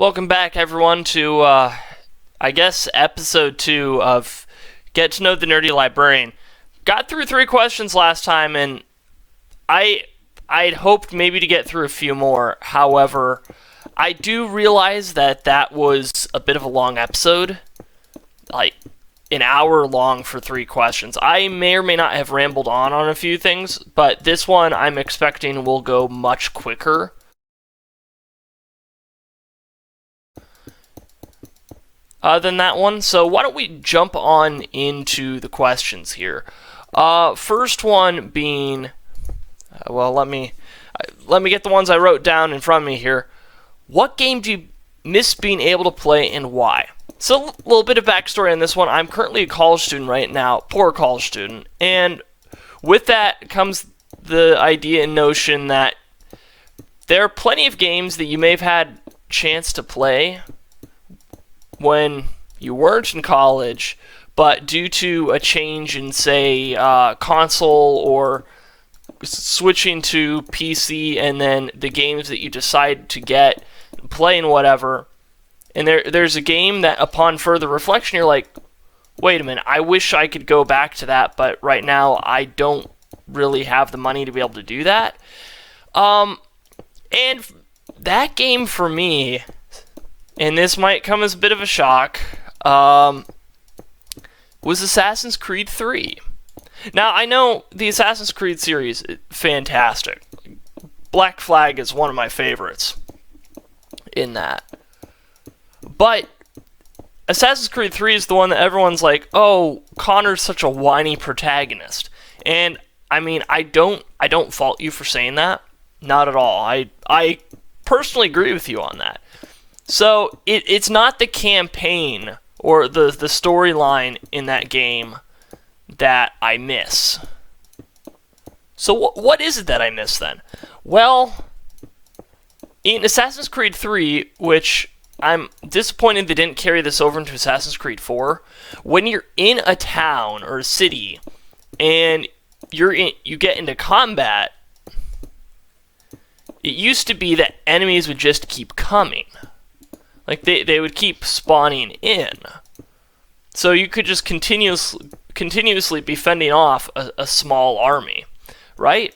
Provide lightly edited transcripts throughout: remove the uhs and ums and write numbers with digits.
Welcome back, everyone, to, I guess, episode 2 of Get to Know the Nerdy Librarian. Got through 3 questions last time, and I'd hoped maybe to get through a few more. However, I do realize that was a bit of a long episode, like an hour long for 3 questions. I may or may not have rambled on a few things, but this one I'm expecting will go much quicker. Than that one. So why don't we jump on into the questions here. First one being, let me get the ones I wrote down in front of me here. What game do you miss being able to play and why? So a little bit of backstory on this one. I'm currently a college student right now, poor college student, and with that comes the idea and notion that there are plenty of games that you may have had chance to play when you weren't in college, but due to a change in, say, console or switching to PC, and then the games that you decide to get, play and whatever, and there's a game that upon further reflection you're like, wait a minute, I wish I could go back to that, but right now I don't really have the money to be able to do that. And that game for me, and this might come as a bit of a shock, was Assassin's Creed 3. Now, I know the Assassin's Creed series is fantastic. Black Flag is one of my favorites in that. But Assassin's Creed 3 is the one that everyone's like, oh, Connor's such a whiny protagonist. And, I mean, I don't fault you for saying that. Not at all. I personally agree with you on that. So, it's not the campaign or the storyline in that game that I miss. So, what is it that I miss then? Well, in Assassin's Creed 3, which I'm disappointed they didn't carry this over into Assassin's Creed 4, when you're in a town or a city and you get into combat, it used to be that enemies would just keep coming. Like, they would keep spawning in. So you could just continuously be fending off a small army, right?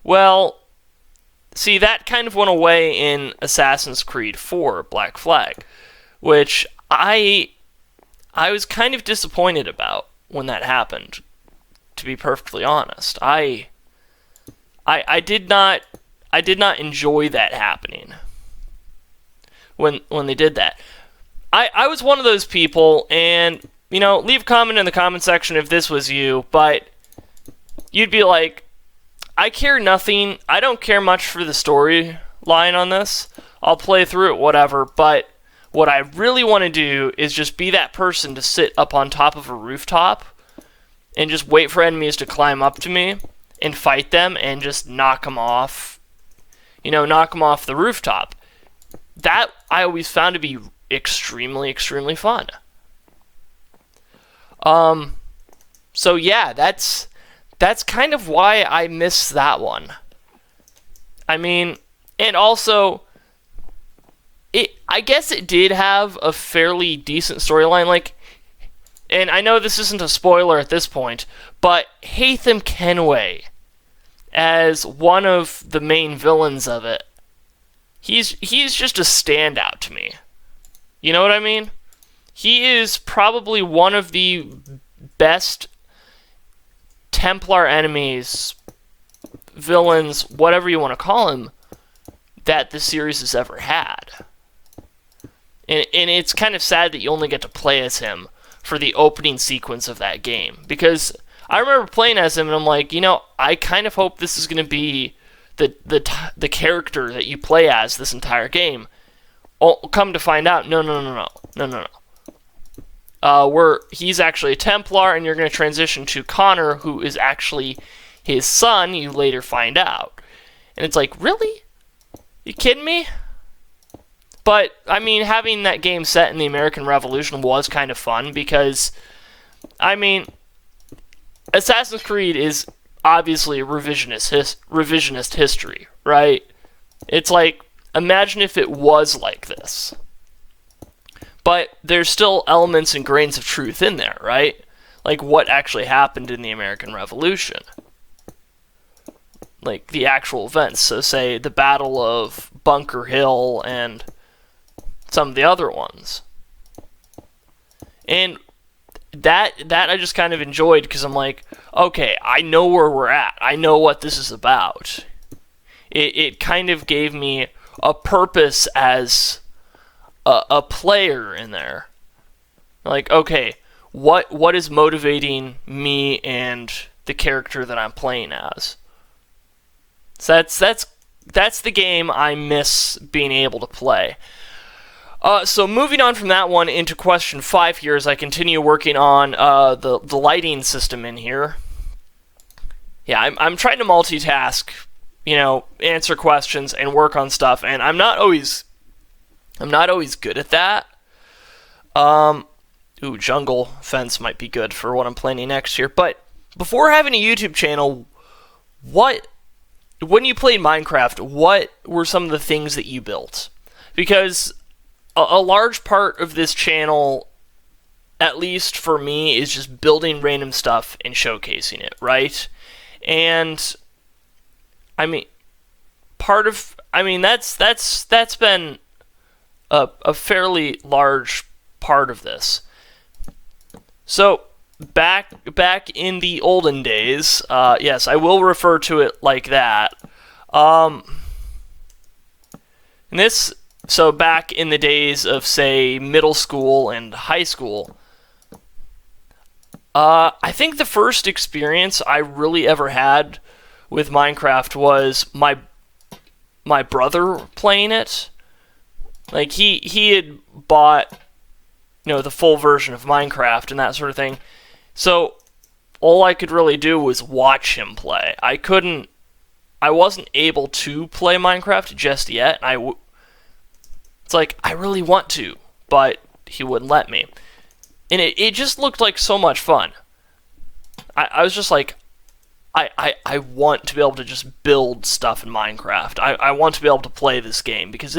Well, see, that kind of went away in Assassin's Creed 4, Black Flag, which I was kind of disappointed about when that happened, to be perfectly honest. I did not enjoy that happening when they did that. I was one of those people, and, you know, leave a comment in the comment section if this was you, but you'd be like, I care nothing, I don't care much for the storyline on this, I'll play through it, whatever, but what I really want to do is just be that person to sit up on top of a rooftop and just wait for enemies to climb up to me and fight them and just knock them off the rooftop. That I always found to be extremely, extremely fun. So yeah, that's kind of why I miss that one. I mean, and also, I guess it did have a fairly decent storyline, like, and I know this isn't a spoiler at this point, but Haytham Kenway, as one of the main villains of it, he's just a standout to me. You know what I mean? He is probably one of the best Templar enemies, villains, whatever you want to call him, that the series has ever had. And it's kind of sad that you only get to play as him for the opening sequence of that game. Because I remember playing as him and I'm like, you know, I kind of hope this is going to be the character that you play as this entire game. Oh, come to find out, no. He's actually a Templar, and you're going to transition to Connor, who is actually his son, you later find out. And it's like, really? You kidding me? But, I mean, having that game set in the American Revolution was kind of fun, because, I mean, Assassin's Creed is obviously revisionist history, right? It's like imagine if it was like this. But there's still elements and grains of truth in there, right? Like what actually happened in the American Revolution. Like the actual events. So say the Battle of Bunker Hill and some of the other ones. And that I just kind of enjoyed because I'm like, okay, I know where we're at. I know what this is about. It kind of gave me a purpose as a player in there. Like, okay, what is motivating me and the character that I'm playing as? So that's the game I miss being able to play. So moving on from that one into question 5 here as I continue working on the lighting system in here. Yeah, I'm trying to multitask, answer questions and work on stuff, and I'm not always good at that. Jungle fence might be good for what I'm planning next year. But before having a YouTube channel, when you played Minecraft, what were some of the things that you built? Because a large part of this channel, at least for me, is just building random stuff and showcasing it, right? And I mean, that's been a fairly large part of this. So back in the olden days, yes, I will refer to it like that. So back in the days of, say, middle school and high school, I think the first experience I really ever had with Minecraft was my brother playing it. Like, he had bought, the full version of Minecraft and that sort of thing. So all I could really do was watch him play. I wasn't able to play Minecraft just yet. It's like, I really want to, but he wouldn't let me. And it just looked like so much fun. I was just like, I want to be able to just build stuff in Minecraft. I want to be able to play this game because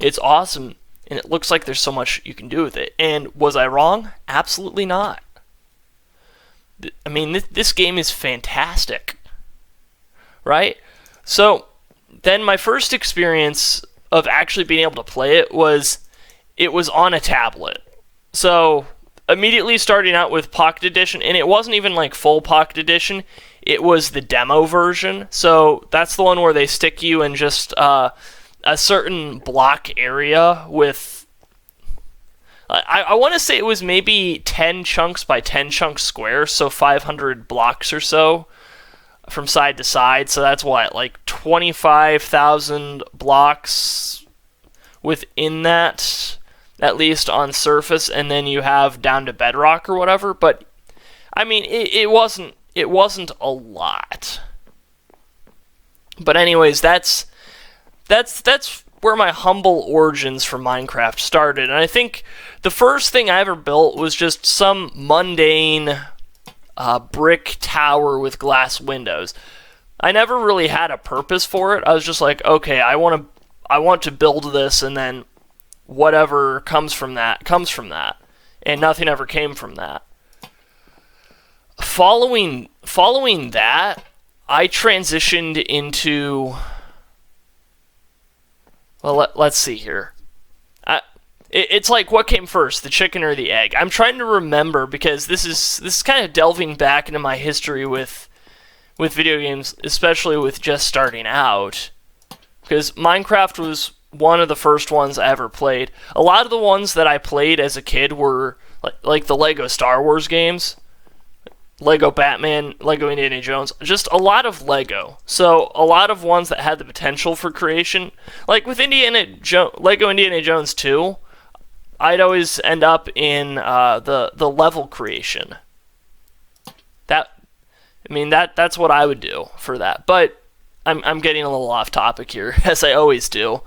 it's awesome and it looks like there's so much you can do with it. And was I wrong? Absolutely not. I mean, this game is fantastic, right? So then my first experience of actually being able to play it was on a tablet. So immediately starting out with Pocket Edition, and it wasn't even like full Pocket Edition, it was the demo version. So that's the one where they stick you in just a certain block area with, I want to say it was maybe 10 chunks by 10 chunks square, so 500 blocks or so from side to side. So that's what, like 25,000 blocks within that, at least on surface, and then you have down to bedrock or whatever. But I mean, it wasn't a lot. But anyways, that's where my humble origins for Minecraft started. And I think the first thing I ever built was just some mundane brick tower with glass windows. I never really had a purpose for it. I was just like, okay, I want to build this, and then whatever comes from that comes from that. And nothing ever came from that. Following that, I transitioned into, well, let's see here. It's like, what came first, the chicken or the egg? I'm trying to remember, because this is kind of delving back into my history with video games, especially with just starting out. Because Minecraft was one of the first ones I ever played. A lot of the ones that I played as a kid were like the Lego Star Wars games. Lego Batman, Lego Indiana Jones, just a lot of Lego. So a lot of ones that had the potential for creation. Like with Lego Indiana Jones 2, I'd always end up in the level creation. That's what I would do for that. But I'm getting a little off topic here, as I always do.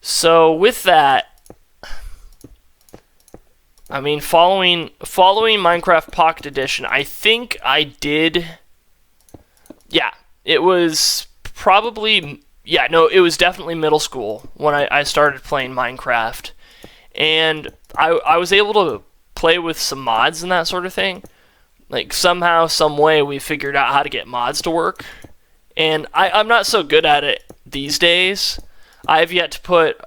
So with that, I mean, following Minecraft Pocket Edition, I think I did. Yeah, it was probably yeah, no, it was definitely middle school when I started playing Minecraft. And I was able to play with some mods and that sort of thing. Like, somehow, some way, we figured out how to get mods to work. And I'm not so good at it these days. I've yet to put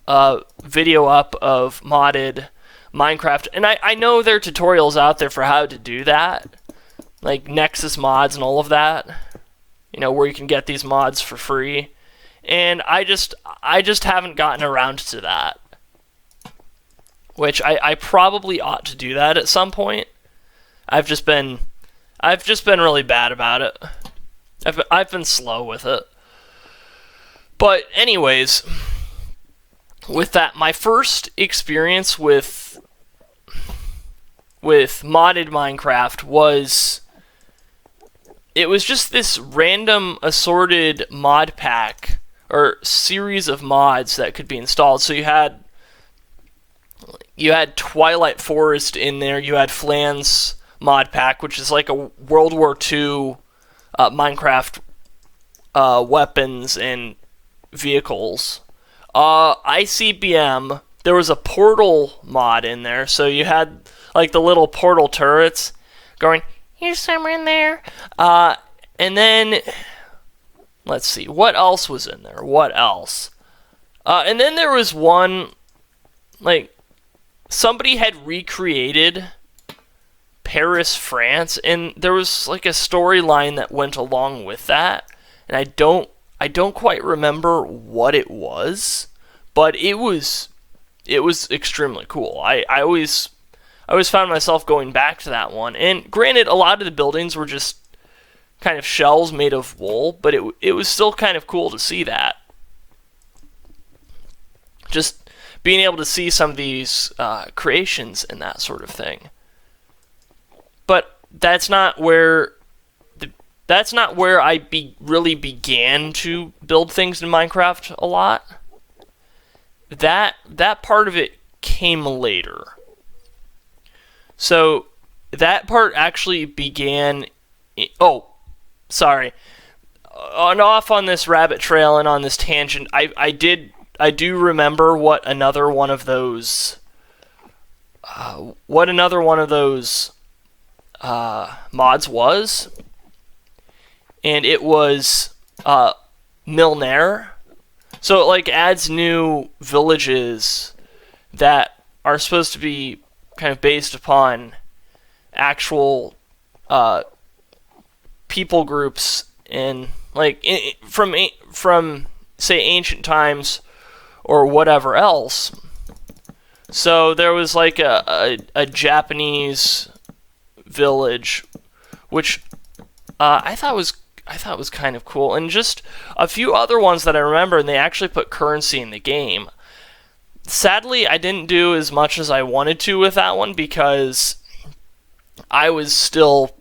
a video up of modded Minecraft. And I know there are tutorials out there for how to do that. Like Nexus mods and all of that. You know, where you can get these mods for free. And I just haven't gotten around to that. Which I probably ought to do that at some point. I've just been really bad about it. I've been slow with it. But anyways, with that, my first experience with modded Minecraft was just this random assorted mod pack or series of mods that could be installed. So you had Twilight Forest in there. You had Flan's mod pack, which is like a World War II Minecraft weapons and vehicles. ICBM. There was a portal mod in there, so you had like the little portal turrets going, here's somewhere in there. And then, let's see, what else was in there? What else? And then there was one, like, somebody had recreated Paris, France, and there was like a storyline that went along with that, and I don't quite remember what it was, but it was extremely cool. I always found myself going back to that one, and granted, a lot of the buildings were just kind of shells made of wool, but it was still kind of cool to see that. Just being able to see some of these creations and that sort of thing. But that's not where I really began to build things in Minecraft a lot. That part of it came later. So that part actually began. Sorry. On off on this rabbit trail and on this tangent, I do remember what another one of those mods was, and it was Milner. So it like adds new villages that are supposed to be kind of based upon actual people groups in like from say ancient times or whatever else. So there was like a Japanese village, which I thought was kind of cool, and just a few other ones that I remember, and they actually put currency in the game. Sadly, I didn't do as much as I wanted to with that one because I was still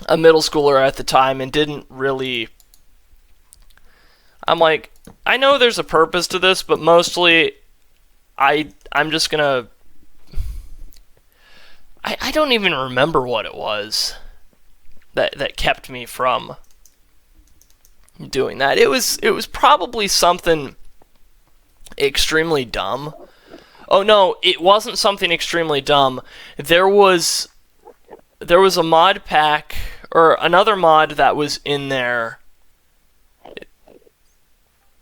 a middle schooler at the time and didn't really. I'm like, I know there's a purpose to this, but mostly I'm just gonna. I don't even remember what it was that kept me from doing that. It was probably something extremely dumb. Oh no, it wasn't something extremely dumb. There was a mod pack or another mod that was in there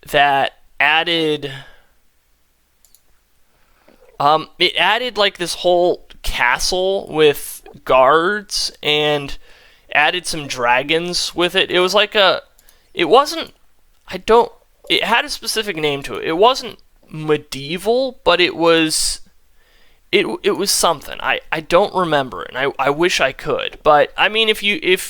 that added it added like this whole castle with guards and added some dragons with it. It was like it had a specific name to it. It wasn't medieval, but it was something. I don't remember it, and I wish I could. But I mean, if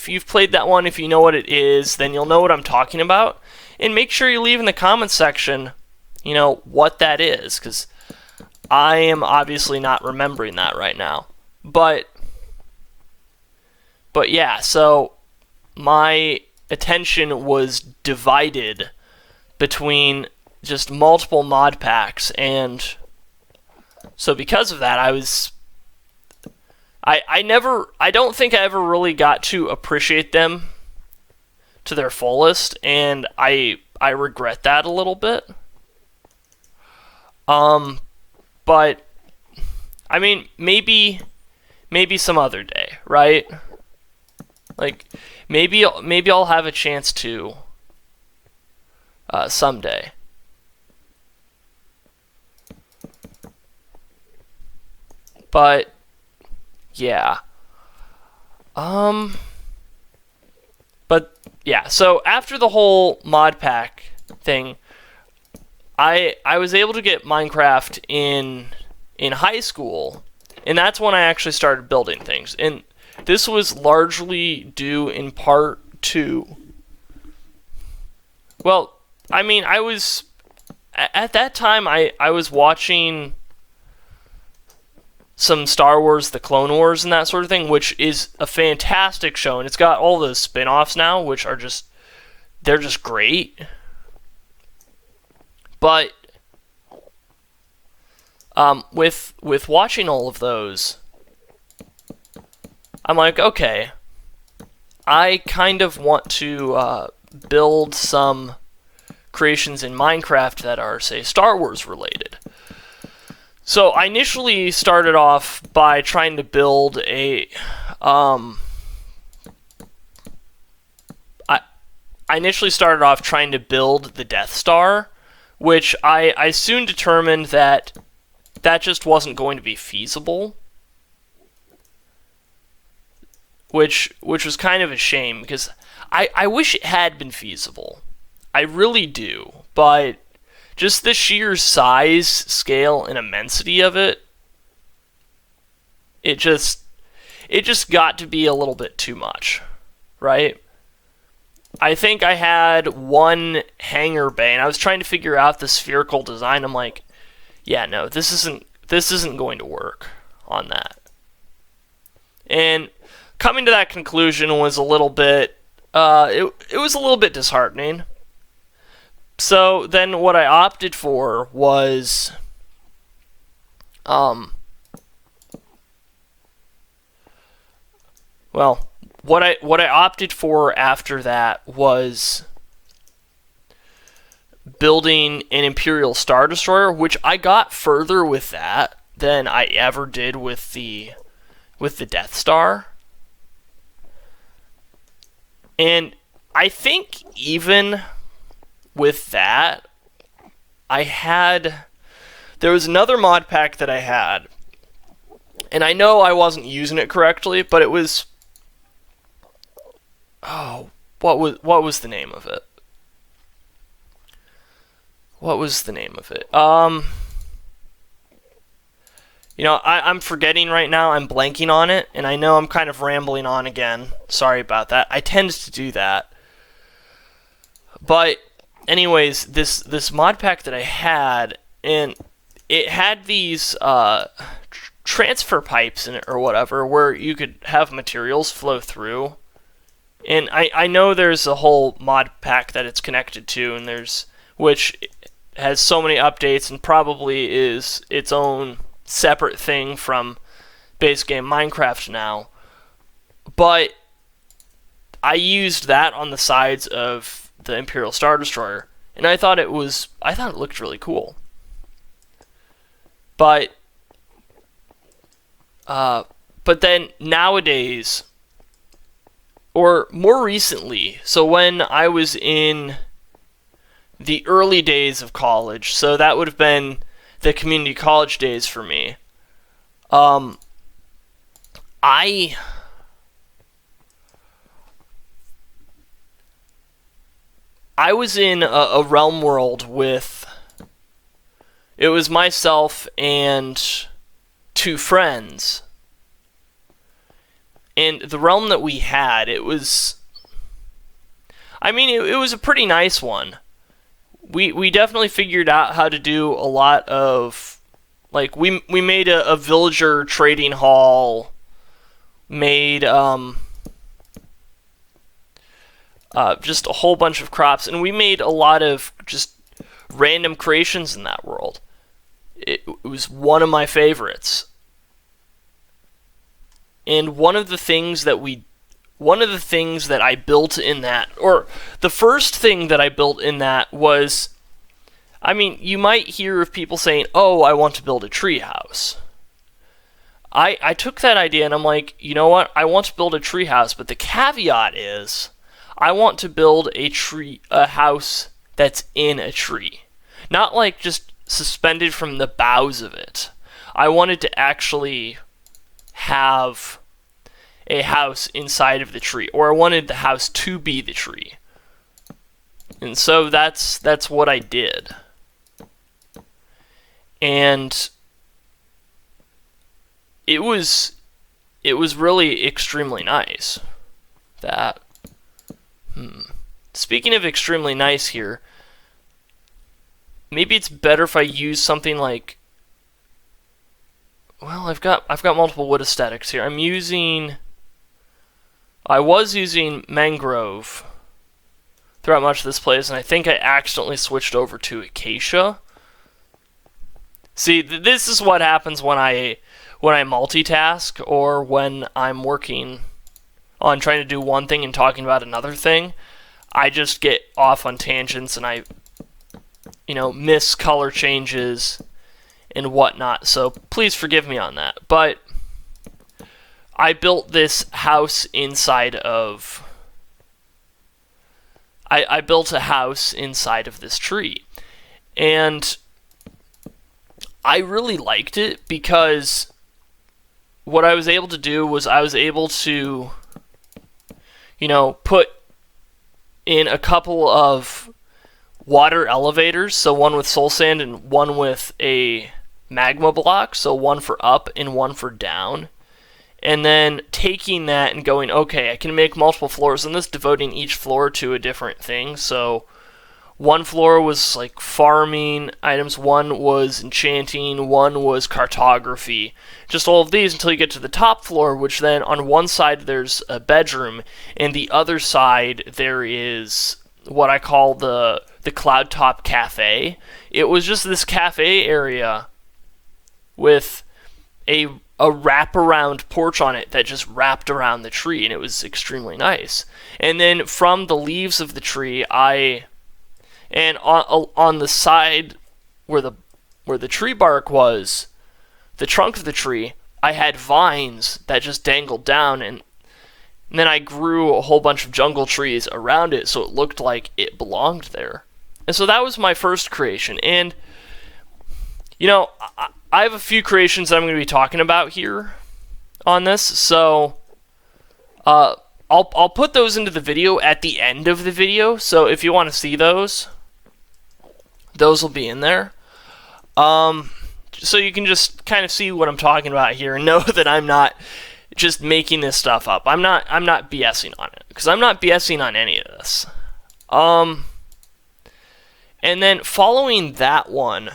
you've played that one, if you know what it is, then you'll know what I'm talking about. And make sure you leave in the comments section, you know, what that is, because I am obviously not remembering that right now. But yeah, so my attention was divided between just multiple mod packs, and so because of that, I don't think I ever really got to appreciate them to their fullest, and I regret that a little bit. But I mean, maybe some other day, right? Like maybe I'll have a chance to someday. But yeah. But yeah, so after the whole mod pack thing, I was able to get Minecraft in high school, and that's when I actually started building things. And this was largely due in part to, well, I mean, I was at that time I was watching some Star Wars, the Clone Wars, and that sort of thing, which is a fantastic show, and it's got all those spin-offs now, which are they're just great. But with watching all of those, I'm like, okay, I kind of want to build some creations in Minecraft that are, say, Star Wars related. So I initially started off by trying to build I initially started off trying to build the Death Star, which I soon determined that just wasn't going to be feasible. Which was kind of a shame, because I wish it had been feasible. I really do, but just the sheer size, scale, and immensity of it, it just got to be a little bit too much, right? I think I had one hangar bay, and I was trying to figure out the spherical design. I'm like, yeah, no, this isn't going to work on that. And coming to that conclusion was a little bit, it was a little bit disheartening. So then what I opted for was, well, what I opted for after that was building an Imperial Star Destroyer, which I got further with that than I ever did with the Death Star. And I think even with that, there was another mod pack that I had, and I know I wasn't using it correctly, but it was, what was the name of it? What was the name of it? I'm forgetting right now. I'm blanking on it, and I know I'm kind of rambling on again. Sorry about that. I tend to do that. But anyways, this mod pack that I had, and it had these transfer pipes in it or whatever, where you could have materials flow through. And I know there's a whole mod pack that it's connected to, and which has so many updates and probably is its own separate thing from base game Minecraft now. But I used that on the sides of the Imperial Star Destroyer, and I thought it looked really cool. But then nowadays, or more recently, so when I was in the early days of college, so that would have been the community college days for me, I was in a realm world with, it was myself and two friends. And the realm that we had, it was a pretty nice one. We definitely figured out how to do a lot of, like, we made a villager trading hall, made just a whole bunch of crops, and we made a lot of just random creations in that world. It was one of my favorites. And one of the things that we one of the things that I built in that, or the first thing that I built in that was, I mean, you might hear of people saying, oh, I want to build a treehouse. I took that idea and I'm like, you know what? I want to build a treehouse, but the caveat is I want to build a house that's in a tree. Not like just suspended from the boughs of it. I wanted to actually have a house inside of the tree, or I wanted the house to be the tree. And so that's what I did. And it was really extremely nice. Speaking of extremely nice here, maybe it's better if I use something like, well, I've got multiple wood aesthetics here. I was using mangrove throughout much of this place, and I think I accidentally switched over to acacia. See, this is what happens when I multitask, or when I'm working on trying to do one thing and talking about another thing. I just get off on tangents and I, miss color changes and whatnot. So please forgive me on that. But I built this house inside of... I built a house inside of this tree. And I really liked it because what I was able to do was I was able to, put in a couple of water elevators, so one with soul sand and one with a magma block, so one for up and one for down. And then taking that and going, okay, I can make multiple floors, and this devoting each floor to a different thing. So one floor was like farming items, one was enchanting, one was cartography. Just all of these until you get to the top floor, which then on one side there's a bedroom, and the other side there is what I call the Cloud Top Cafe. It was just this cafe area with a wraparound porch on it that just wrapped around the tree, and it was extremely nice. And then from the leaves of the tree, and on the side where the tree bark was, the trunk of the tree, I had vines that just dangled down, and then I grew a whole bunch of jungle trees around it so it looked like it belonged there. And so that was my first creation. And, I have a few creations that I'm going to be talking about here on this, so I'll put those into the video at the end of the video, so if you want to see those will be in there. So you can just kind of see what I'm talking about here and know that I'm not just making this stuff up. I'm not BSing on it, because I'm not BSing on any of this. And then following that one,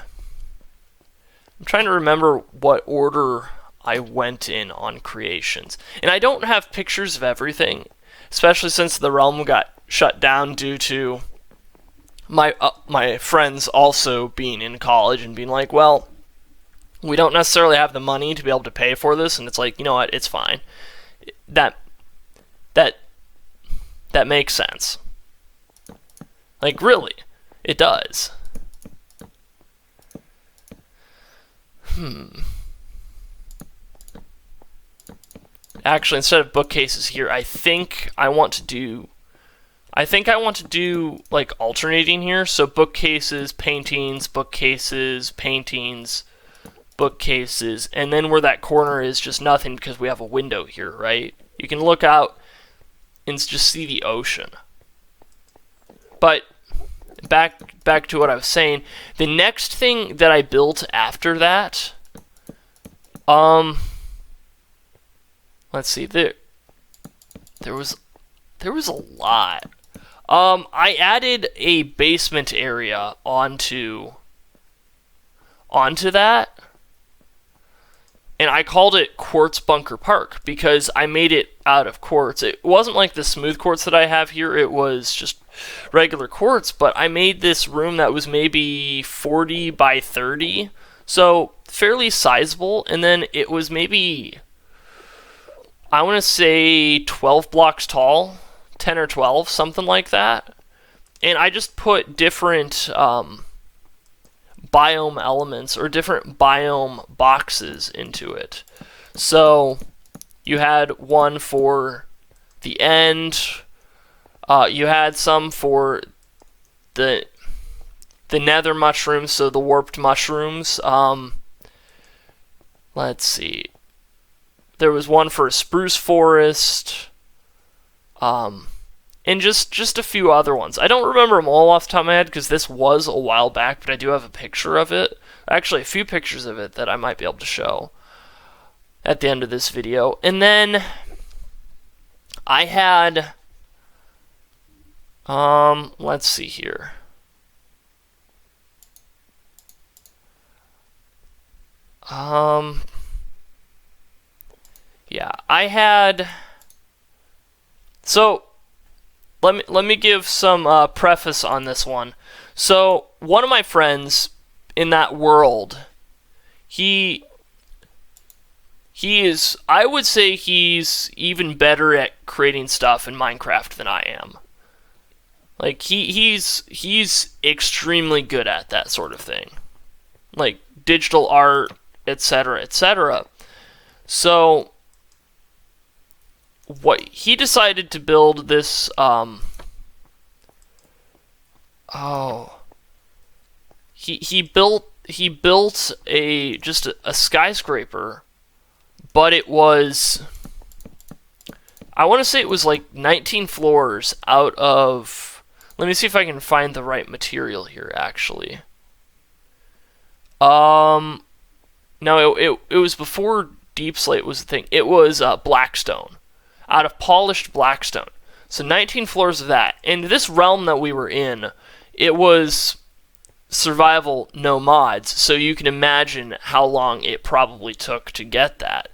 I'm trying to remember what order I went in on creations. And I don't have pictures of everything, especially since the realm got shut down due to my friends also being in college and being like, well, we don't necessarily have the money to be able to pay for this, and it's like, you know what, it's fine. That makes sense. Like, really, it does. Actually, instead of bookcases here, I think I want to do like alternating here. So bookcases, paintings, bookcases, paintings, bookcases, and then where that corner is just nothing because we have a window here, right? You can look out and just see the ocean. But back to what I was saying, the next thing that I built after that, let's see, there was a lot. I added a basement area onto that, and I called it Quartz Bunker Park because I made it out of quartz. It wasn't like the smooth quartz that I have here, it was just regular quartz, but I made this room that was maybe 40 by 30, so fairly sizable, and then it was maybe I want to say 12 blocks tall, 10 or 12, something like that. And I just put different biome elements or different biome boxes into it. So you had one for the end. You had some for the nether mushrooms, so the warped mushrooms. Let's see. There was one for a spruce forest. And just a few other ones. I don't remember them all off the top of my head because this was a while back, but I do have a picture of it. Actually, a few pictures of it that I might be able to show at the end of this video. And then I had, let's see here. Yeah, I had, so let me give some preface on this one. So one of my friends in that world, he is, I would say he's even better at creating stuff in Minecraft than I am. Like he's extremely good at that sort of thing, like digital art, etc., etc. So what he decided to build this he built a just a skyscraper, but it was, I want to say it was like 19 floors out of, let me see if I can find the right material here actually. No, it was before deep slate was the thing. It was blackstone, out of polished blackstone. So 19 floors of that. And this realm that we were in, it was survival, no mods. So you can imagine how long it probably took to get that.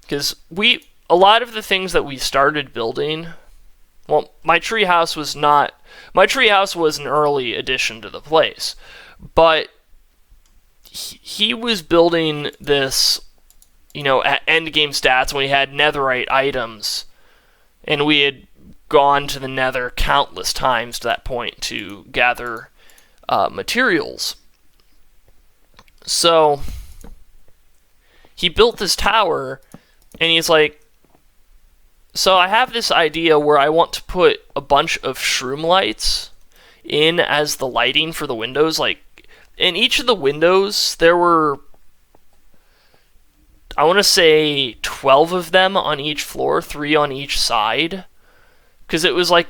Because a lot of the things that we started building, well, my treehouse was an early addition to the place. But he was building this, at end game stats when we had netherite items. And we had gone to the nether countless times to that point to gather materials. So he built this tower, and he's like, so I have this idea where I want to put a bunch of shroom lights in as the lighting for the windows. Like, in each of the windows, there were, I want to say 12 of them on each floor, 3 on each side. Because it was like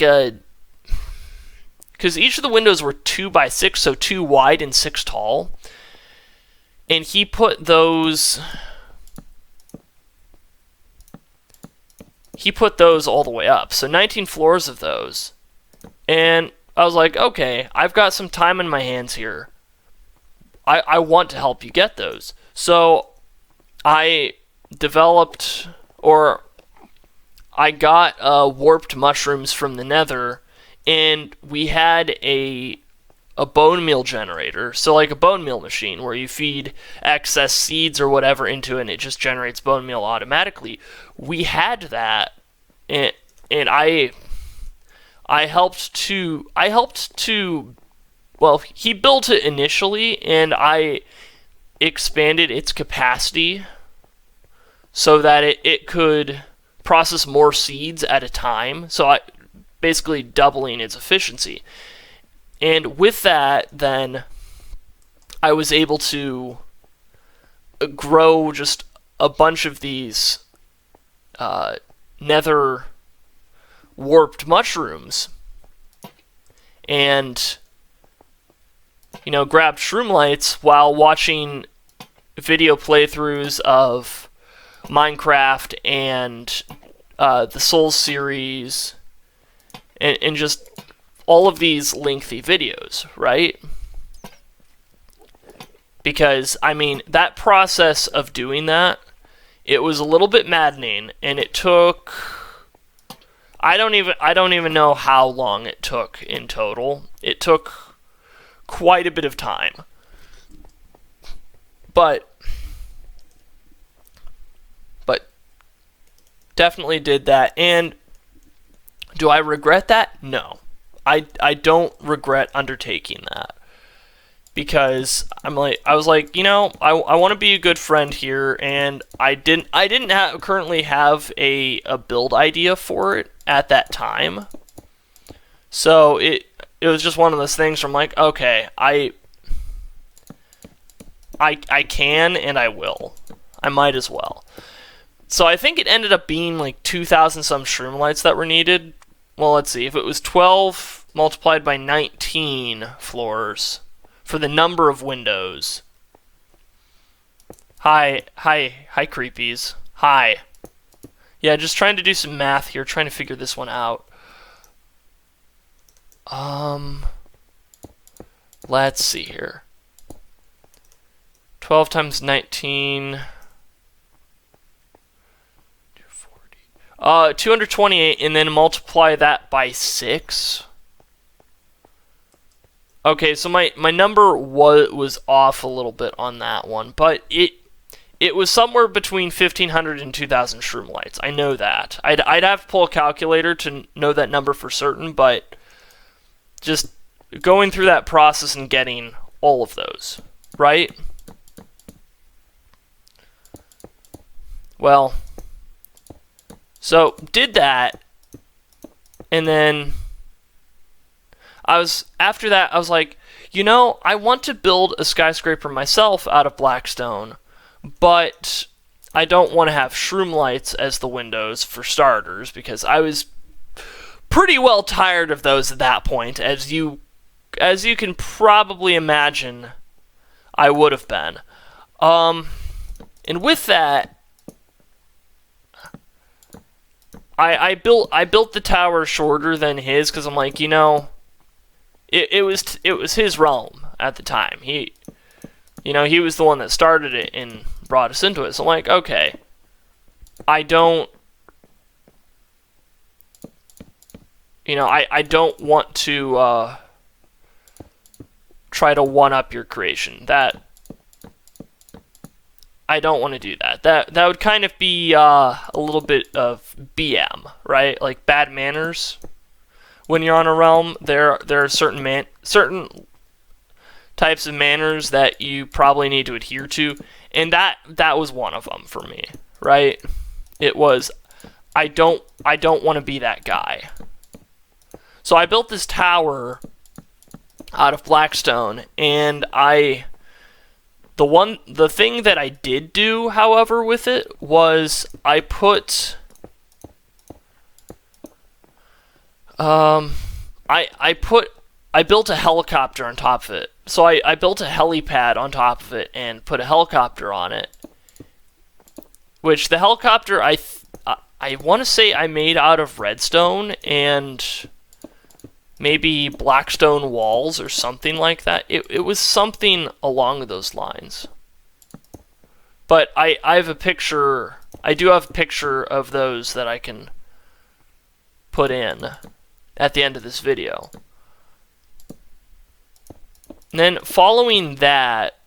because each of the windows were 2 by 6, so 2 wide and 6 tall. And he put those all the way up. So 19 floors of those. And I was like, okay, I've got some time in my hands here. I want to help you get those. So I developed, or I got warped mushrooms from the nether, and we had a bone meal generator. So like a bone meal machine where you feed excess seeds or whatever into it and it just generates bone meal automatically. We had that, and I helped to, well, he built it initially, and I expanded its capacity so that it could process more seeds at a time, so basically doubling its efficiency. And with that, then, I was able to grow just a bunch of these nether warped mushrooms, and grabbed shroom lights while watching video playthroughs of Minecraft and the Souls series, and just all of these lengthy videos, right? Because, that process of doing that, it was a little bit maddening, and it took, I don't even know how long it took in total. It took quite a bit of time. But definitely did that. And do I regret that? No. I don't regret undertaking that. Because I was like, you know, I want to be a good friend here, and I didn't currently have a build idea for it at that time. So it was just one of those things where I'm like, okay, I can and I will. I might as well. So I think it ended up being like 2,000 some Shroomlights that were needed. Well, let's see. If it was 12 multiplied by 19 floors for the number of windows. Hi, creepies. Hi. Yeah, just trying to do some math here, trying to figure this one out. Let's see here. 12 times 19... 228, and then multiply that by 6. Okay, so my number was off a little bit on that one, but it was somewhere between 1,500 and 2,000 Shroomlights. I know that. I'd have to pull a calculator to know that number for certain, but just going through that process and getting all of those, right? Well, so did that, and then after that I was like, you know, I want to build a skyscraper myself out of Blackstone, but I don't want to have Shroomlights as the windows for starters, because I was pretty well tired of those at that point, as you can probably imagine I would have been. And with that, I built the tower shorter than his, because I'm like, you know, it was his realm at the time. He was the one that started it and brought us into it. So I'm like, okay, I don't want to try to one-up your creation. I don't want to do that. That would kind of be a little bit of BM, right? Like bad manners. When you're on a realm, there are certain types of manners that you probably need to adhere to, and that was one of them for me, right? It was I don't want to be that guy. So I built this tower out of Blackstone, and the thing that I did do, however, with it was I put I built a helicopter on top of it. So I built a helipad on top of it and put a helicopter on it. Which the helicopter I want to say I made out of redstone and maybe Blackstone walls or something like that. It was something along those lines. But I have a picture. I do have a picture of those that I can put in at the end of this video. And then following that,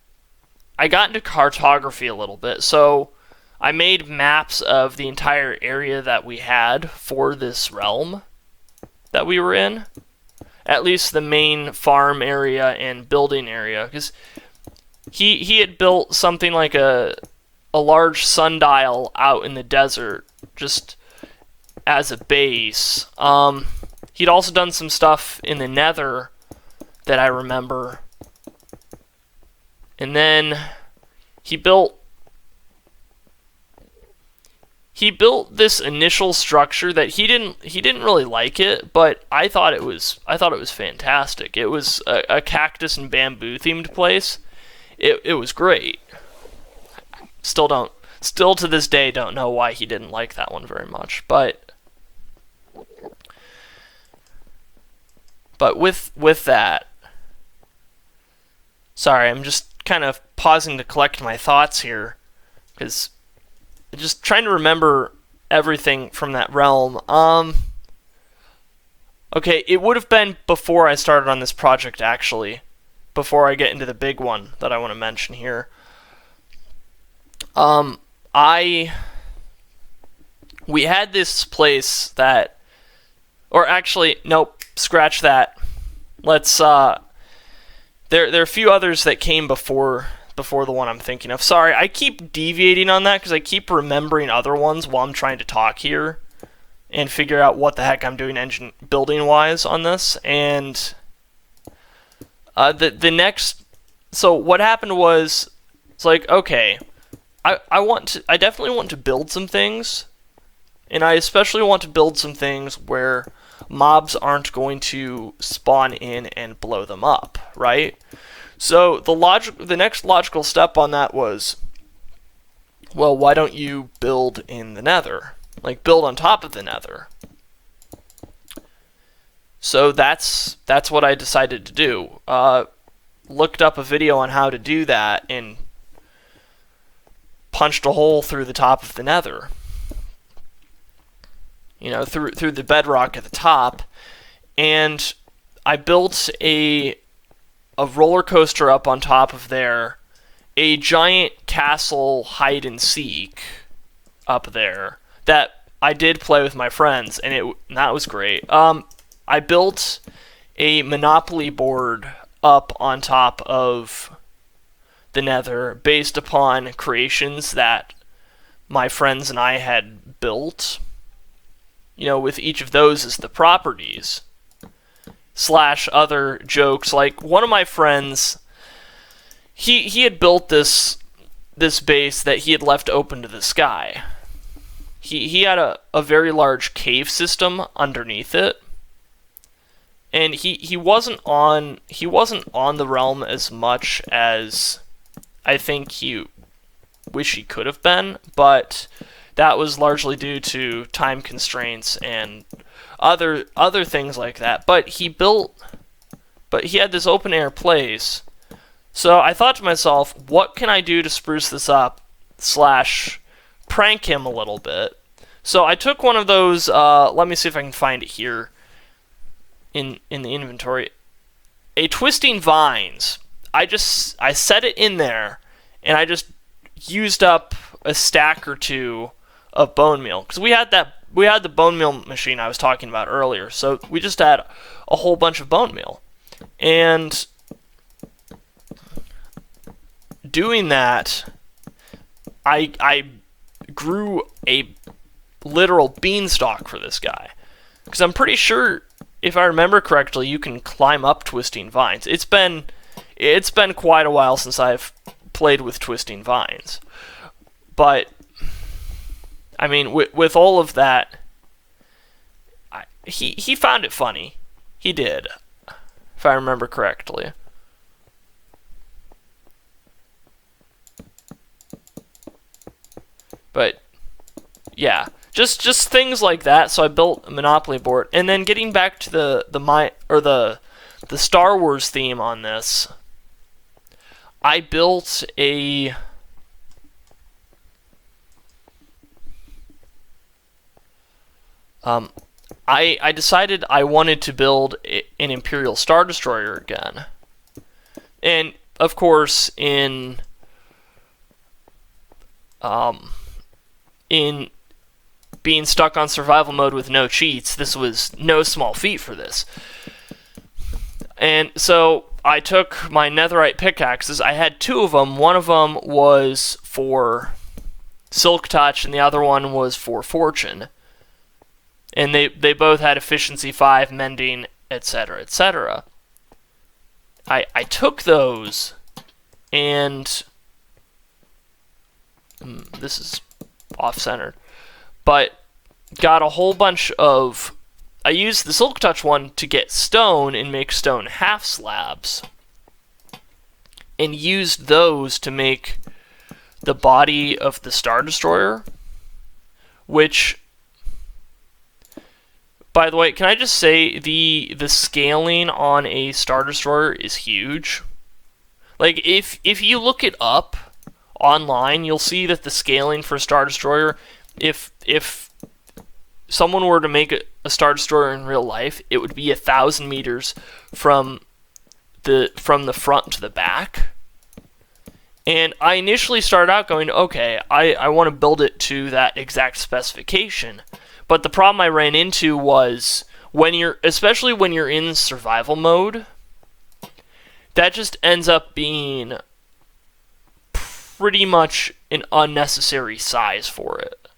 I got into cartography a little bit. So I made maps of the entire area that we had for this realm that we were in. At least the main farm area and building area. Because he had built something like a large sundial out in the desert just as a base. He'd also done some stuff in the nether that I remember. And then he built this initial structure that he didn't really like it, but I thought it was fantastic. It was a cactus and bamboo themed place. It was great. Still to this day don't know why he didn't like that one very much, but with that, sorry, I'm just kind of pausing to collect my thoughts here, because just trying to remember everything from that realm. Okay, it would have been before I started on this project, actually, before I get into the big one that I want to mention we had this place that, or actually, nope, scratch that. Let's, there are a few others that came before the one I'm thinking of. Sorry, I keep deviating on that because I keep remembering other ones while I'm trying to talk here and figure out what the heck I'm doing engine building wise on this. And the next, so what happened was, it's like, okay, I definitely want to build some things, and I especially want to build some things where mobs aren't going to spawn in and blow them up, right? So the next logical step on that was, well, why don't you build in the Nether? Like, build on top of the Nether. So that's what I decided to do. Looked up a video on how to do that and punched a hole through the top of the Nether. You know, through the bedrock at the top, and I built a roller coaster up on top of there, a giant castle hide and seek up there that I did play with my friends, and that was great. I built a Monopoly board up on top of the Nether based upon creations that my friends and I had built. You know, with each of those as the properties / other jokes. Like, one of my friends, he had built this base that he had left open to the sky. He had a very large cave system underneath it, and he wasn't on the realm as much as I think he wish he could have been, but that was largely due to time constraints and other things like that. But he had this open air place. So I thought to myself, what can I do to spruce this up / prank him a little bit? So I took one of those, let me see if I can find it here in the inventory. A Twisting Vines. I set it in there, and I just used up a stack or two of bone meal, because we had the bone meal machine I was talking about earlier, so we just had a whole bunch of bone meal. And doing that, I grew a literal beanstalk for this guy, because I'm pretty sure, if I remember correctly, you can climb up Twisting Vines. It's been quite a while since I've played with Twisting Vines, but I mean, with all of that, he found it funny. He did, if I remember correctly. But yeah, just things like that. So I built a Monopoly board, and then getting back to the Star Wars theme on this, I built a I decided I wanted to build an Imperial Star Destroyer again. And, of course, in being stuck on survival mode with no cheats, this was no small feat for this. And so I took my netherite pickaxes. I had two of them. One of them was for Silk Touch, and the other one was for Fortune. And they both had efficiency 5, mending, etc., etc. I took those, and this is off-centered, but got a whole bunch of... I used the Silk Touch one to get stone and make stone half slabs, and used those to make the body of the Star Destroyer, which... By the way, can I just say the scaling on a Star Destroyer is huge. Like, if you look it up online, you'll see that the scaling for a Star Destroyer, if someone were to make a Star Destroyer in real life, it would be 1,000 meters from the front to the back. And I initially started out going, okay, I want to build it to that exact specification. But the problem I ran into was especially when you're in survival mode, that just ends up being pretty much an unnecessary size for it.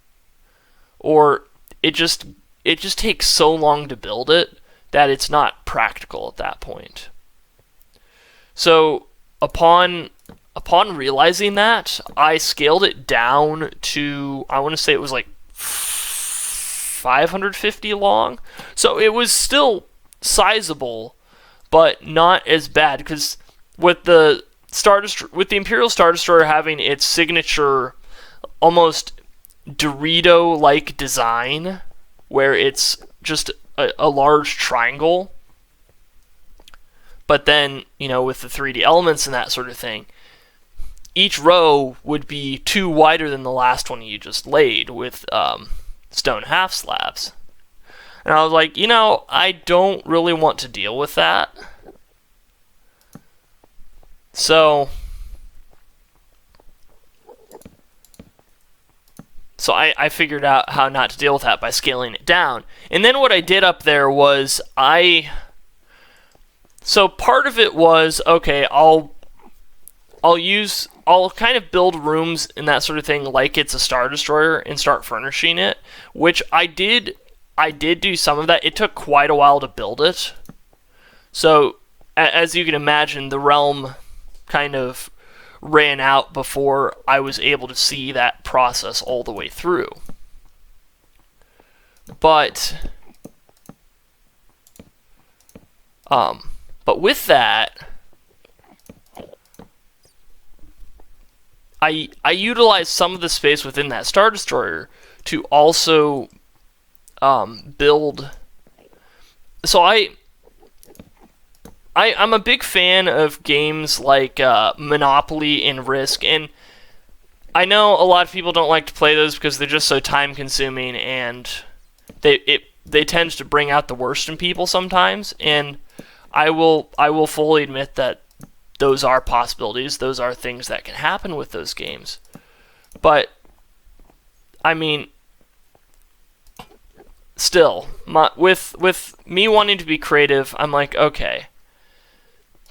Or it just takes so long to build it that it's not practical at that point. So upon realizing that, I scaled it down to, I want to say it was like 550 long. So it was still sizable, but not as bad, because with the Imperial Star Destroyer having its signature almost Dorito-like design, where it's just a large triangle, but then, with the 3D elements and that sort of thing, each row would be 2 wider than the last one you just laid with stone half slabs. And I was like, I don't really want to deal with that. So I figured out how not to deal with that by scaling it down. And then what I did up there was so part of it was, okay, I'll kind of build rooms and that sort of thing like it's a Star Destroyer and start furnishing it, which I did do some of that. It took quite a while to build it. So as you can imagine, the realm kind of ran out before I was able to see that process all the way through. But with that, I utilized some of the space within that Star Destroyer to also build. So I'm a big fan of games like Monopoly and Risk, and I know a lot of people don't like to play those because they're just so time-consuming, and they tend to bring out the worst in people sometimes. And I will fully admit that those are possibilities. Those are things that can happen with those games. But I mean, still, with me wanting to be creative, I'm like, okay.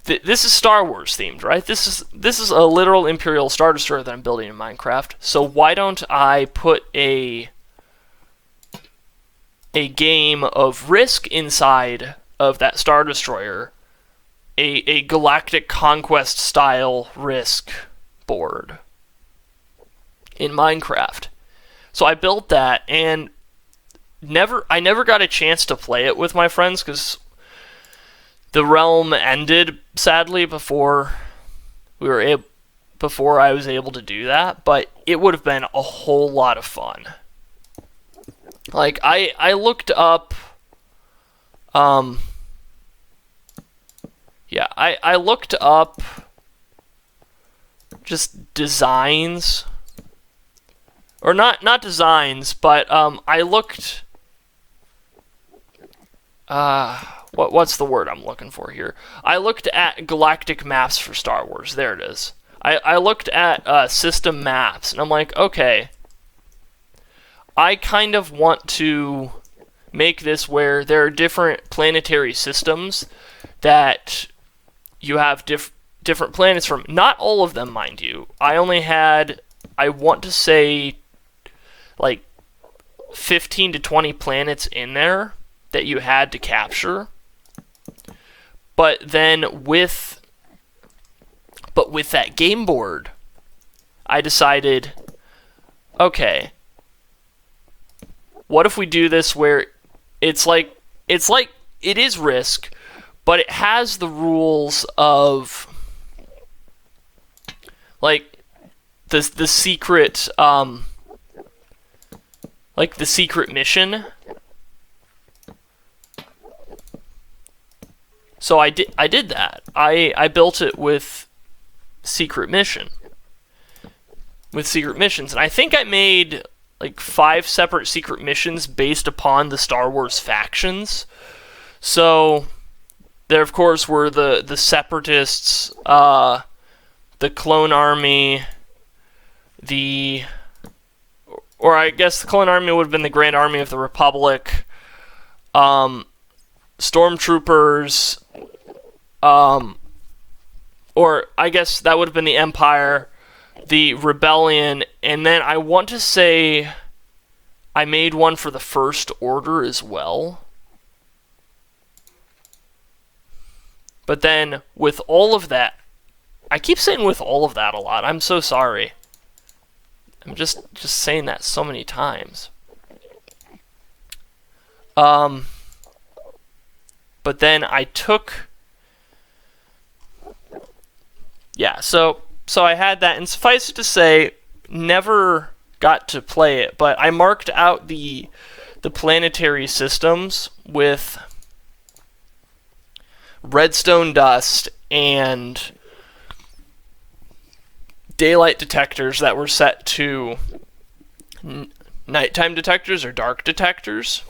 This is Star Wars themed, right? This is a literal Imperial Star Destroyer that I'm building in Minecraft. So why don't I put a game of Risk inside of that Star Destroyer, a Galactic Conquest style Risk board in Minecraft. So I built that, and I never got a chance to play it with my friends because the realm ended, sadly, before I was able to do that, but it would have been a whole lot of fun. Like, I looked up, I looked up just designs, or not designs, but I looked, what's the word I'm looking for here? I looked at galactic maps for Star Wars. There it is. I looked at system maps, and I'm like, okay, I kind of want to make this where there are different planetary systems that you have different planets from. Not all of them, mind you. I only had, I want to say, like 15 to 20 planets in there that you had to capture. But then with that game board, I decided, okay, what if we do this where it's like it is Risk, but it has the rules of like the secret like the secret mission. So I did that. I built it with secret missions, and I think I made like 5 separate secret missions based upon the Star Wars factions. So there, of course, were the Separatists, the Clone Army, or I guess the Clone Army would have been the Grand Army of the Republic, Stormtroopers, or I guess that would have been the Empire, the Rebellion, and then I want to say I made one for the First Order as well. But then with all of that, I keep saying with all of that a lot. I'm so sorry. I'm just saying that so many times. But then I took, yeah, so I had that, and suffice it to say, never got to play it, but I marked out the planetary systems with redstone dust and daylight detectors that were set to nighttime detectors or dark detectors.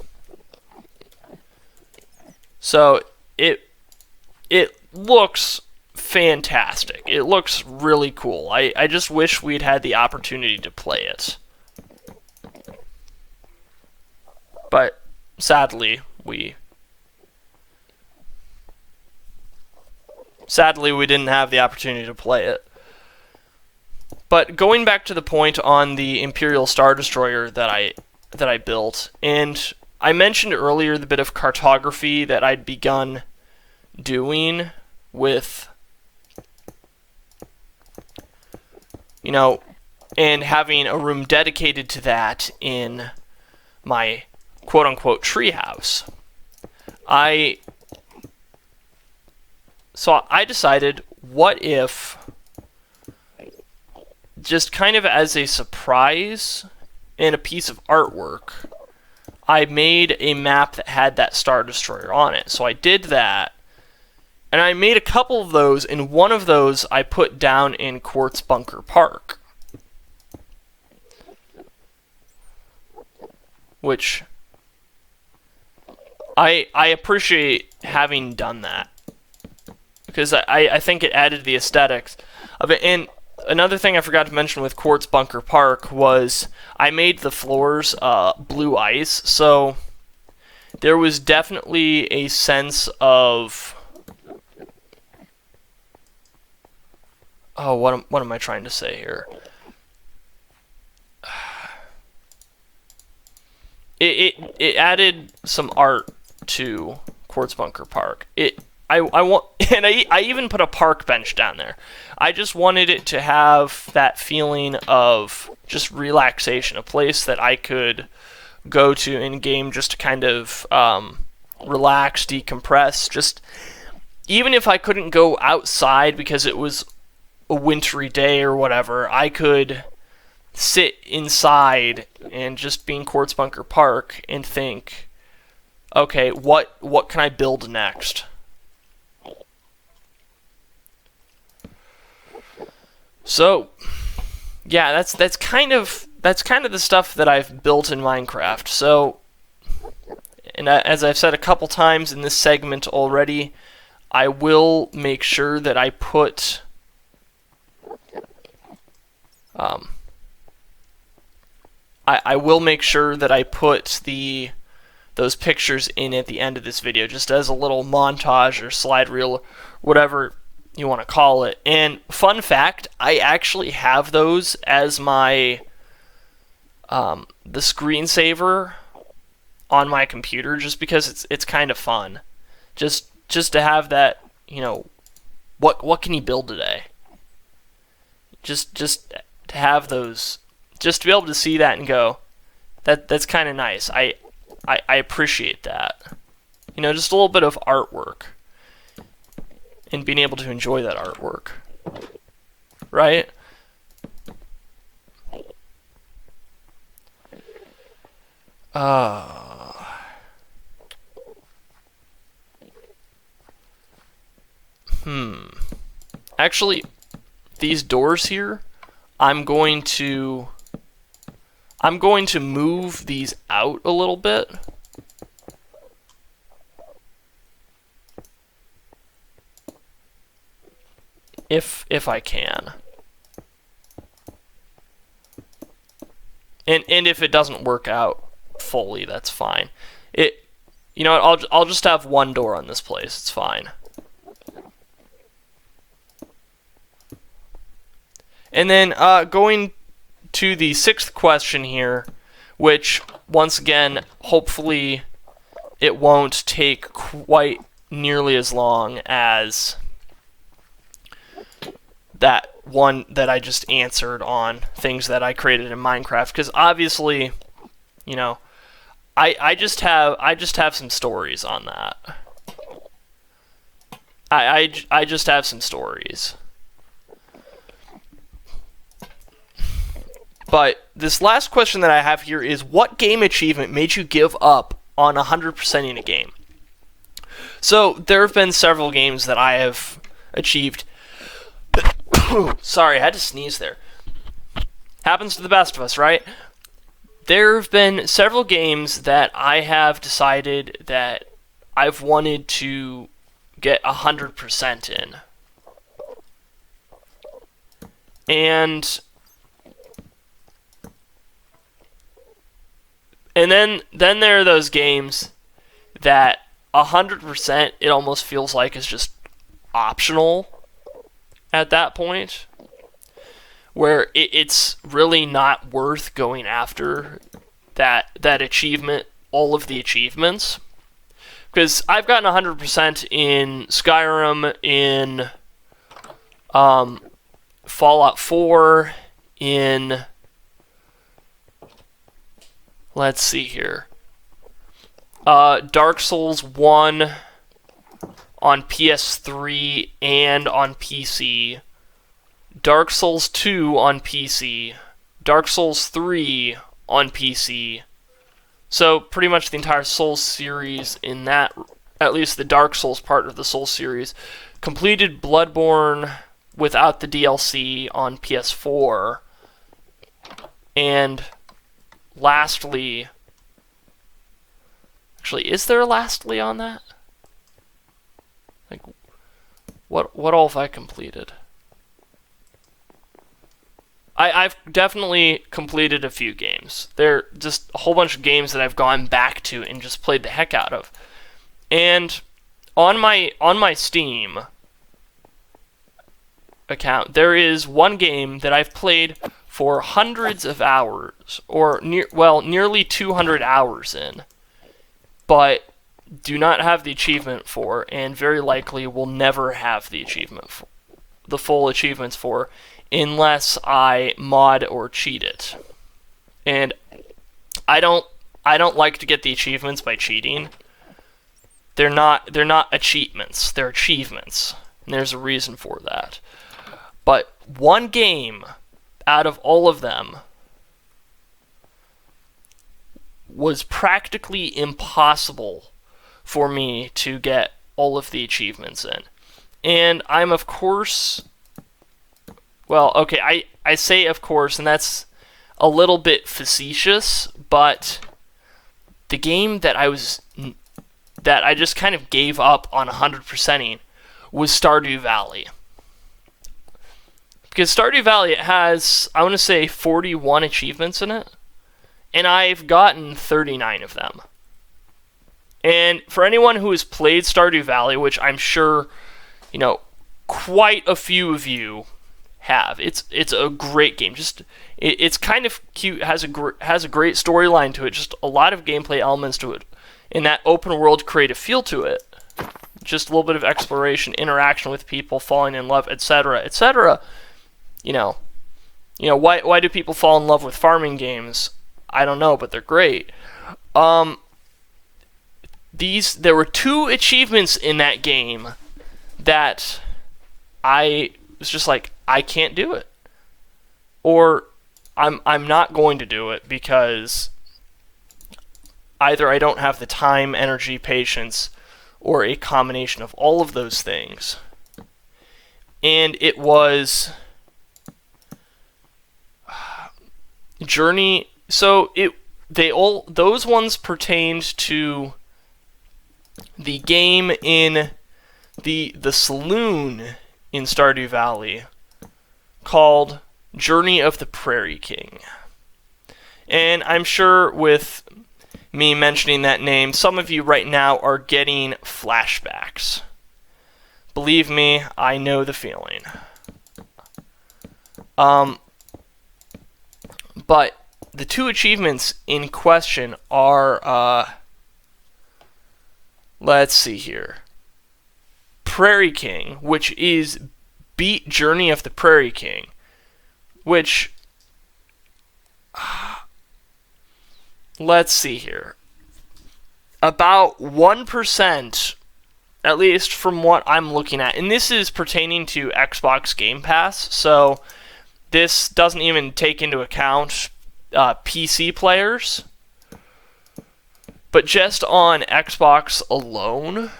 So it looks fantastic. It looks really cool. I just wish we'd had the opportunity to play it. But sadly, we didn't have the opportunity to play it. But going back to the point on the Imperial Star Destroyer that I built, and I mentioned earlier the bit of cartography that I'd begun doing with, you know, and having a room dedicated to that in my quote-unquote treehouse. So I decided, what if, just kind of as a surprise and a piece of artwork, I made a map that had that Star Destroyer on it. So I did that, and I made a couple of those, and one of those I put down in Quartz Bunker Park, which I appreciate having done that, because I think it added the aesthetics of it. And another thing I forgot to mention with Quartz Bunker Park was I made the floors blue ice, so there was definitely a sense of, oh, what am I trying to say here? It added some art to Quartz Bunker Park. I want, and I even put a park bench down there. I just wanted it to have that feeling of just relaxation, a place that I could go to in game just to kind of relax, decompress. Just even if I couldn't go outside because it was a wintry day or whatever, I could sit inside and just be in Quartz Bunker Park and think, okay, what can I build next? So, yeah, that's kind of the stuff that I've built in Minecraft. So, and as I've said a couple times in this segment already, I will make sure that I put I will make sure that I put those pictures in at the end of this video, just as a little montage or slide reel, whatever you want to call it. And fun fact, I actually have those as my the screensaver on my computer, just because it's kind of fun, just to have that, you know, what can you build today? Just to have those, just to be able to see that and go, that's kind of nice. I appreciate that. You know, just a little bit of artwork. And being able to enjoy that artwork. Right? Actually, these doors here, I'm going to move these out a little bit. if I can. And if it doesn't work out fully, that's fine. You know what, I'll just have one door on this place. It's fine. And then going to the 6th question here, which once again, hopefully it won't take quite nearly as long as that one that I just answered on things that I created in Minecraft, because obviously, you know, I just have some stories on that. I just have some stories. But this last question that I have here is, what game achievement made you give up on 100%ing a game? So there have been several games that I have achieved. Sorry, I had to sneeze there. Happens to the best of us, right? There have been several games that I have decided that I've wanted to get 100% in. And then there are those games that 100% it almost feels like is just optional at that point, where it's really not worth going after that achievement, all of the achievements. Because I've gotten 100% in Skyrim, in Fallout 4, in... let's see here. Dark Souls 1 on PS3 and on PC. Dark Souls 2 on PC. Dark Souls 3 on PC. So pretty much the entire Souls series in that, at least the Dark Souls part of the Souls series. Completed Bloodborne without the DLC on PS4. And lastly, actually, is there a lastly on that? Like, what all have I completed? I've definitely completed a few games. They're just a whole bunch of games that I've gone back to and just played the heck out of. And on my Steam account, there is one game that I've played for hundreds of hours, or nearly 200 hours in, but do not have the achievement for, and very likely will never have the achievement for, the full achievements for, unless I mod or cheat it. And I don't like to get the achievements by cheating. They're not achievements, they're achievements. And there's a reason for that. But one game out of all of them was practically impossible for me to get all of the achievements in. And I'm, of course... well, okay, I say of course, and that's a little bit facetious, but the game that I just kind of gave up on 100%ing was Stardew Valley. Because Stardew Valley has, I want to say, 41 achievements in it, and I've gotten 39 of them. And for anyone who has played Stardew Valley, which I'm sure, you know, quite a few of you have. It's a great game. Just it's kind of cute. Has a great storyline to it. Just a lot of gameplay elements to it, and that open world creative feel to it. Just a little bit of exploration, interaction with people, falling in love, etc., etc. You know, why do people fall in love with farming games? I don't know, but they're great. There were 2 achievements in that game that I was just like, I can't do it, or I'm not going to do it, because either I don't have the time, energy, patience, or a combination of all of those things. And it was Journey. So those ones pertained to the game in the saloon in Stardew Valley called Journey of the Prairie King. And I'm sure with me mentioning that name, some of you right now are getting flashbacks. Believe me, I know the feeling. But the two achievements in question are, let's see here. Prairie King, which is beat Journey of the Prairie King, which, let's see here. About 1%, at least from what I'm looking at, and this is pertaining to Xbox Game Pass, so this doesn't even take into account PC players, but just on Xbox alone,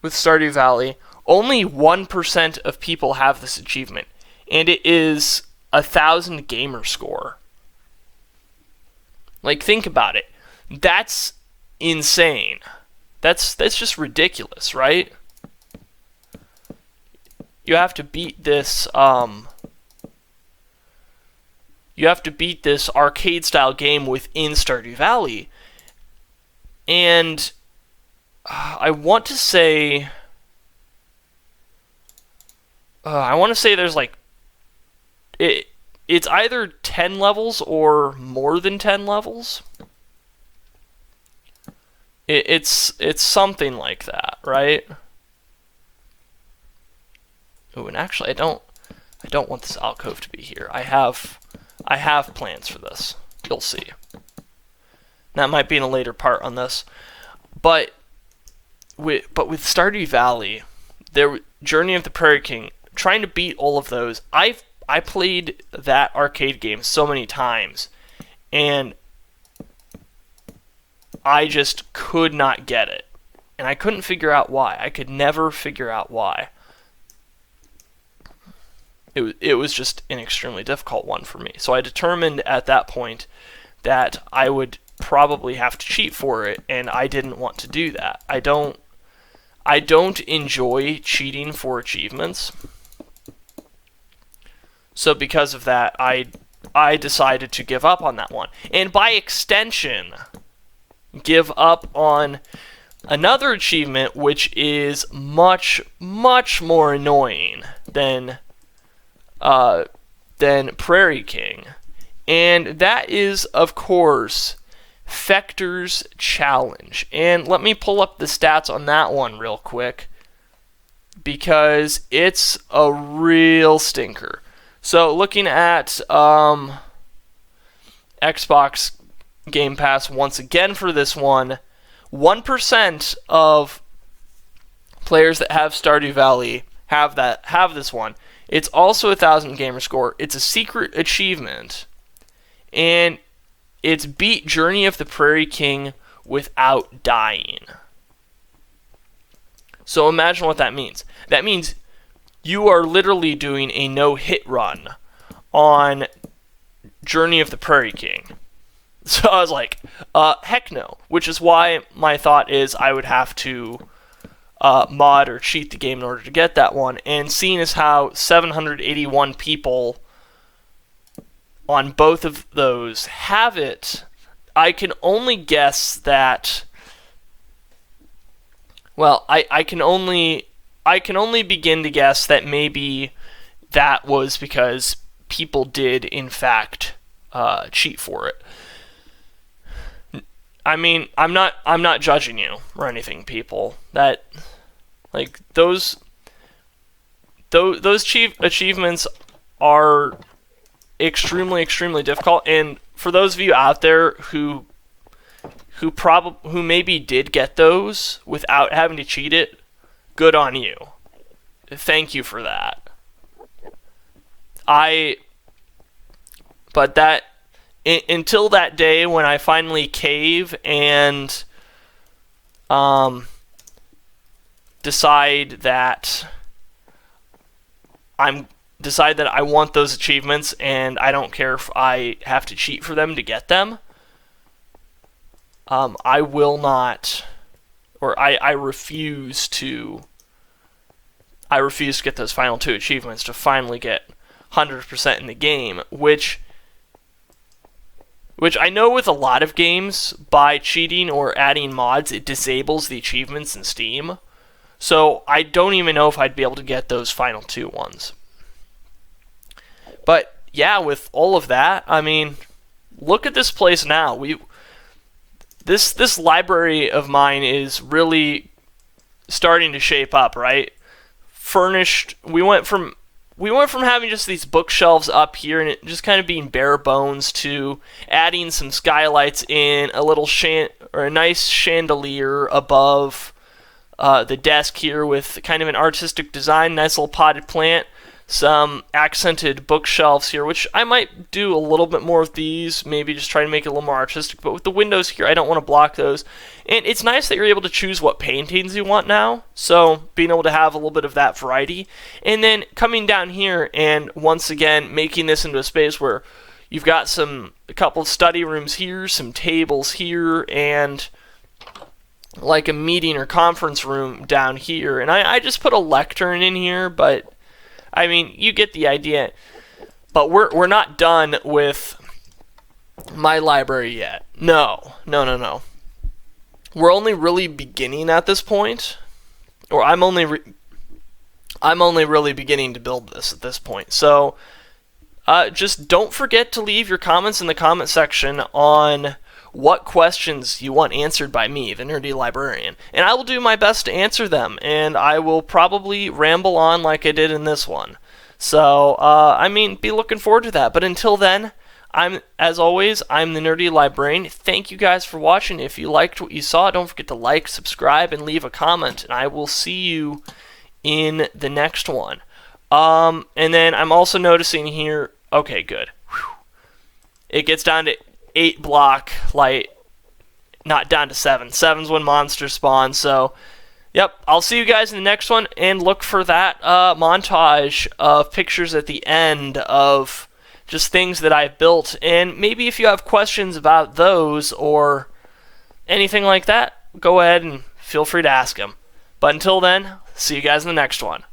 with Stardew Valley, only 1% of people have this achievement, and it is 1,000 gamer score. Like, think about it. That's insane. That's just ridiculous, right? You have to beat this, arcade-style game within Stardew Valley. And I want to say there's like it's either 10 levels or more than 10 levels. It's something like that, right? Oh, and actually I don't want this alcove to be here. I have plans for this. You'll see. That might be in a later part on this. But with Stardew Valley, Journey of the Prairie King, trying to beat all of those, I played that arcade game so many times, and I just could not get it. And I couldn't figure out why. I could never figure out why. It was just an extremely difficult one for me. So I determined at that point that I would probably have to cheat for it, and I didn't want to do that. I don't enjoy cheating for achievements. So because of that, I decided to give up on that one. And by extension, give up on another achievement which is much, much more annoying than Prairie King. And that is, of course, Fechter's Challenge. And let me pull up the stats on that one real quick, because it's a real stinker. So looking at Xbox Game Pass once again for this one, 1% of players that have Stardew Valley have this one. It's also 1,000 gamer score. It's a secret achievement, and it's beat Journey of the Prairie King without dying. So imagine what that means. That means you are literally doing a no-hit run on Journey of the Prairie King. So I was like, heck no. Which is why my thought is I would have to mod or cheat the game in order to get that one. And seeing as how 781 people on both of those have it, I can only guess that, well, I can only begin to guess that maybe that was because people did in fact cheat for it. I mean, I'm not judging you or anything, people. That, like, those achievements are extremely, extremely difficult. And for those of you out there who maybe did get those without having to cheat it, good on you. Thank you for that. But that, until that day when I finally cave and decide that I want those achievements and I don't care if I have to cheat for them to get them, I will not, or I refuse to I refuse to get those final 2 achievements to finally get 100% in the game, which I know with a lot of games, by cheating or adding mods, it disables the achievements in Steam. So I don't even know if I'd be able to get those final 2 ones. But yeah, with all of that, I mean, look at this place now. This library of mine is really starting to shape up, right? Furnished. We went from having just these bookshelves up here and it just kind of being bare bones to adding some skylights in, a nice chandelier above the desk here with kind of an artistic design, nice little potted plant, some accented bookshelves here, which I might do a little bit more of these, maybe just try to make it a little more artistic, but with the windows here, I don't want to block those. And it's nice that you're able to choose what paintings you want now, so being able to have a little bit of that variety. And then coming down here and once again making this into a space where you've got a couple of study rooms here, some tables here, and like a meeting or conference room down here. And I just put a lectern in here, but I mean, you get the idea. But we're not done with my library yet. No. We're only really beginning at this point, or I'm only really beginning to build this at this point. So just don't forget to leave your comments in the comment section on what questions you want answered by me, the Nerdy Librarian. And I will do my best to answer them, and I will probably ramble on like I did in this one. So, I mean, be looking forward to that. But until then, as always, I'm the Nerdy Librarian. Thank you guys for watching. If you liked what you saw, don't forget to like, subscribe, and leave a comment. And I will see you in the next one. And then I'm also noticing here, okay, good. Whew. It gets down to 8 block light, not down to 7. 7's when monsters spawn, so yep, I'll see you guys in the next one, and look for that montage of pictures at the end of just things that I've built, and maybe if you have questions about those or anything like that, go ahead and feel free to ask them. But until then, see you guys in the next one.